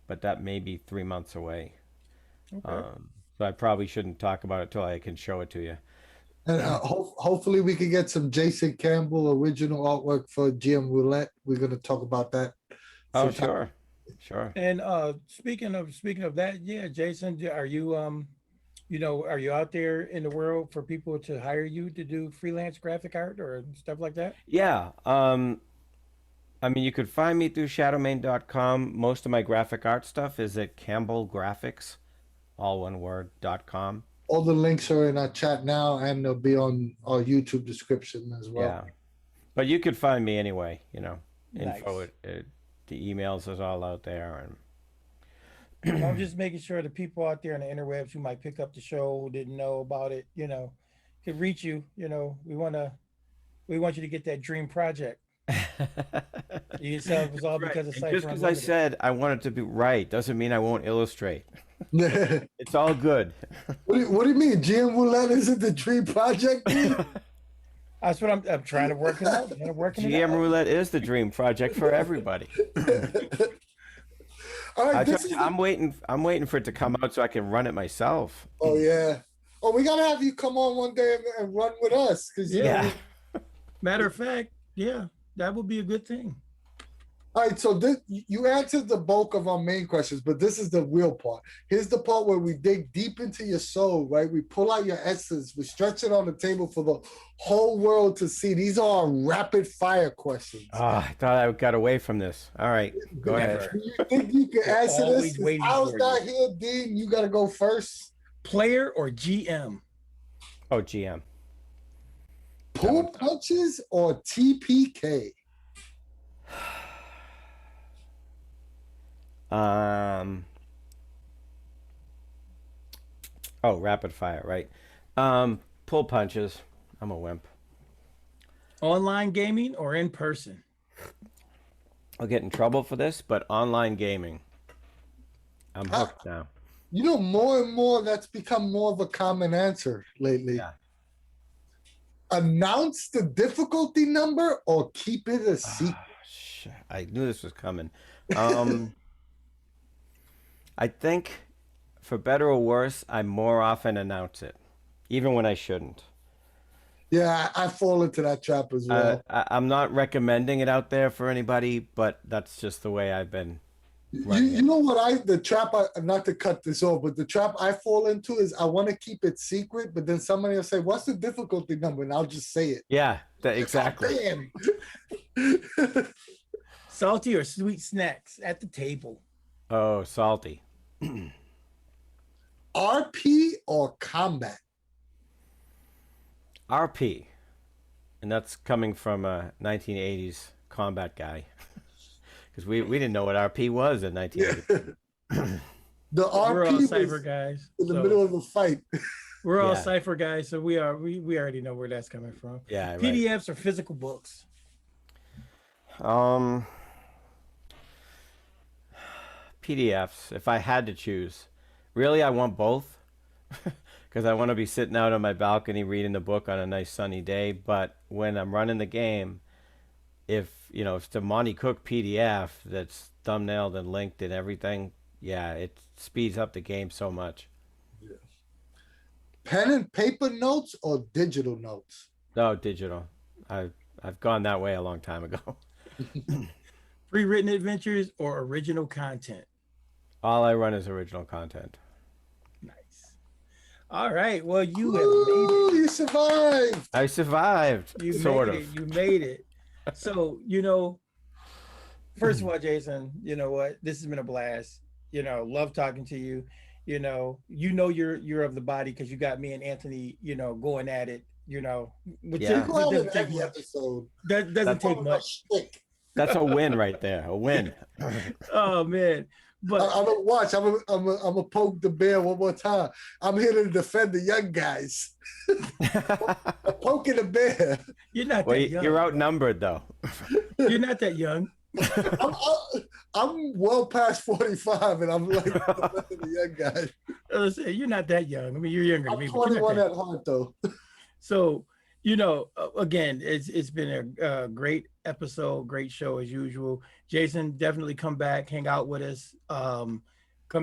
but that may be 3 months away. okay. So I probably shouldn't talk about it till I can show it to you. And hopefully we can get some Jason Campbell original artwork for GM Roulette. We're going to talk about that. Oh, sometime. sure, sure. And speaking of that, yeah, Jason, are you are you out there in the world for people to hire you to do freelance graphic art or stuff like that? Yeah. I mean, you could find me through shadowmain.com. Most of my graphic art stuff is at Campbell Graphics, all one word, .com. All the links are in our chat now, and they'll be on our YouTube description as well. Yeah. But you could find me anyway, Nice. info, the emails is all out there. Well, I'm just making sure the people out there on the interwebs who might pick up the show who didn't know about it, could reach you. We want you to get that dream project. You said it was all because of And Cypher just because I Unlimited. said I want it to be right doesn't mean I won't illustrate. what, It's all good. what do you mean? GM Roulette isn't the dream project? dude? That's what I'm trying to work it out. I'm working it GM out. Roulette is the dream project for everybody. All right, I'm waiting for it to come out so I can run it myself. Oh yeah. Oh, we gotta have you come on one day and run with us because Yeah. Matter of fact, yeah, that would be a good thing. All right, so you answered the bulk of our main questions, but this is the real part. Here's the part where we dig deep into your soul, right? We pull out your essence, we stretch it on the table for the whole world to see. These are our rapid fire questions. I thought I got away from this. All right, go ahead. Do you think you can answer always this? waiting I was for not you. here, Dean. You got to go first. Player or GM? Oh, GM. Pool punches or TPK? Oh, rapid fire, right? Pull punches. I'm a wimp. Online gaming or in person? I'll get in trouble for this, but online gaming. I'm hooked now. You know, more and more that's become more of a common answer lately. Yeah. Announce the difficulty number or keep it a secret. Shit, I knew this was coming. I think, for better or worse, I more often announce it, even when I shouldn't. Yeah, I fall into that trap as well. I'm not recommending it out there for anybody, but that's just the way I've been running You know what the trap, not to cut this off, but the trap I fall into is I want to keep it secret, but then somebody will say, what's the difficulty number? And I'll just say it. Yeah, exactly. Damn. Salty or sweet snacks at the table? Oh, salty. RP or combat? RP. And that's coming from a 1980s combat guy. Because we didn't know what RP was in 1980. The We're all RP Cypher was guys. in the so middle of a fight. We're all Yeah. Cypher guys, so we already know where that's coming from. Yeah, right. PDFs or physical books? PDFs, if I had to choose. Really, I want both. Because I want to be sitting out on my balcony reading the book on a nice sunny day. But when I'm running the game, if it's a Monty Cook PDF that's thumbnailed and linked and everything, yeah, it speeds up the game so much. Pen and paper notes or digital notes? No, digital. I've gone that way a long time ago. Pre-written adventures or original content? All I run is original content. Nice. All right. Well, you have made Ooh, it. you survived. I survived, You sort made of. it. You made it. So, first of all, Jason, you know what? This has been a blast. Love talking to you. You're of the body because you got me and Anthony, going at it, which Yeah. Go out doesn't in take every much. episode. That doesn't take much. Shtick. That's a win right there. A win. Oh man. But I'm gonna watch. I'm gonna poke the bear one more time. I'm here to defend the young guys. I'm poking the bear. you're not Well, that young. you're outnumbered though. You're not that young. I'm well past 45, and I'm like the young guy. Let's say you're not that young. I mean, you're younger than I'm me. But you're 21 not that at heart, though. So, again, it's been a great episode, great show as usual. Jason, definitely come back, hang out with us. Come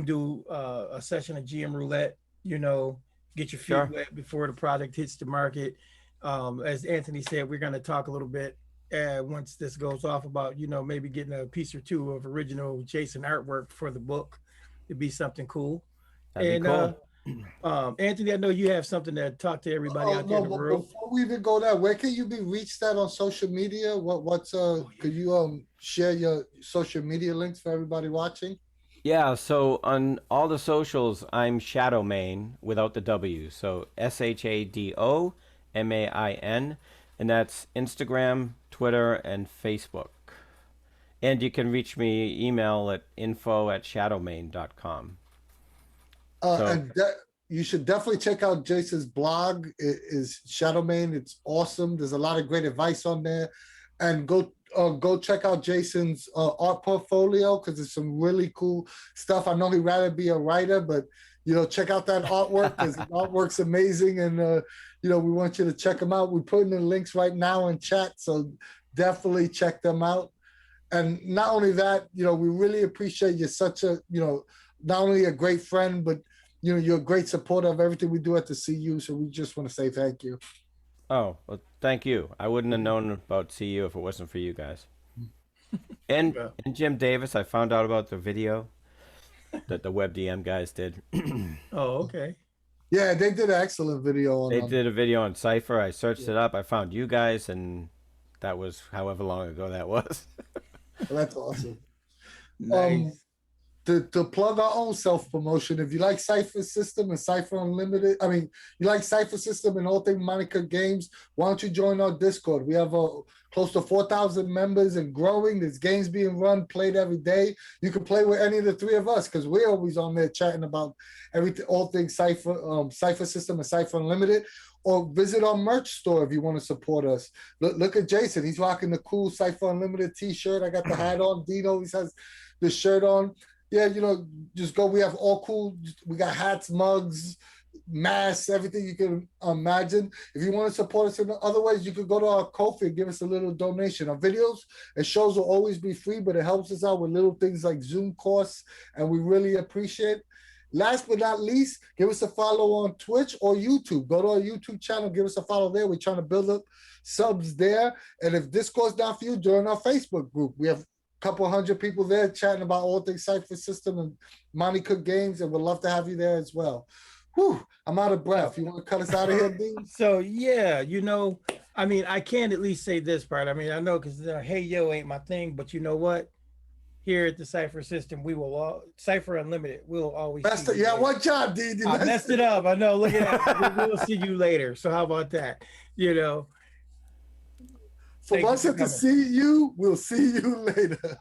do a session of GM roulette. Get your feet Sure. wet before the product hits the market. As Anthony said, we're going to talk a little bit once this goes off about maybe getting a piece or two of original Jason artwork for the book. It'd be something cool. That'd be cool. Anthony, I know you have something to talk to everybody out there in the world. Before we even go there, where can you be reached at on social media? Could you share your social media links for everybody watching? Yeah, so on all the socials, I'm Shadomain without the W. So ShadoMain, and that's Instagram, Twitter, and Facebook. And you can reach me email at info@shadowmain.com. You should definitely check out Jason's blog. It is Shadomain. It's awesome. There's a lot of great advice on there, and go check out Jason's art portfolio because there's some really cool stuff. I know he'd rather be a writer, but check out that artwork because the artwork's amazing, and we want you to check them out. We're putting the links right now in chat, so definitely check them out. And not only that, we really appreciate you're such a not only a great friend, but you're a great supporter of everything we do at the CU. So we just want to say thank you. Oh, well, thank you. I wouldn't have known about CU if it wasn't for you guys. And Jim Davis, I found out about the video that the WebDM guys did. Oh, okay. Yeah, they did an excellent video on They did a video on Cypher. I searched it up. I found you guys, and that was however long ago that was. Well, that's awesome. Nice. To plug our own self-promotion, if you like Cypher System and Cypher Unlimited, you like Cypher System and all things Monica Games, why don't you join our Discord? We have close to 4,000 members and growing. There's games being run, played every day. You can play with any of the three of us because we're always on there chatting about everything, all things Cypher, Cypher System and Cypher Unlimited. Or visit our merch store if you want to support us. Look at Jason. He's rocking the cool Cypher Unlimited t-shirt. I got the hat on. Dino always has the shirt on. Yeah, just go. We have all cool. We got hats, mugs, masks, everything you can imagine. If you want to support us in other ways, you could go to our Ko-fi and give us a little donation. Our videos and shows will always be free, but it helps us out with little things like Zoom costs, and we really appreciate it. Last but not least, give us a follow on Twitch or YouTube. Go to our YouTube channel, give us a follow there. We're trying to build up subs there. And if Discord's not for you, join our Facebook group. We have couple hundred people there chatting about all things Cypher System and Monty Cook Games, and we'd love to have you there as well. Whew, I'm out of breath. You want to cut us out of here, Dean? So yeah, I can at least say this part. I know because hey yo ain't my thing, but you know what? Here at the Cypher System, we will all Cypher Unlimited. We'll always. One job, Dean. I messed it up. I know. Look at that. We'll see you later. So how about that? For us at the CU, we'll see you later.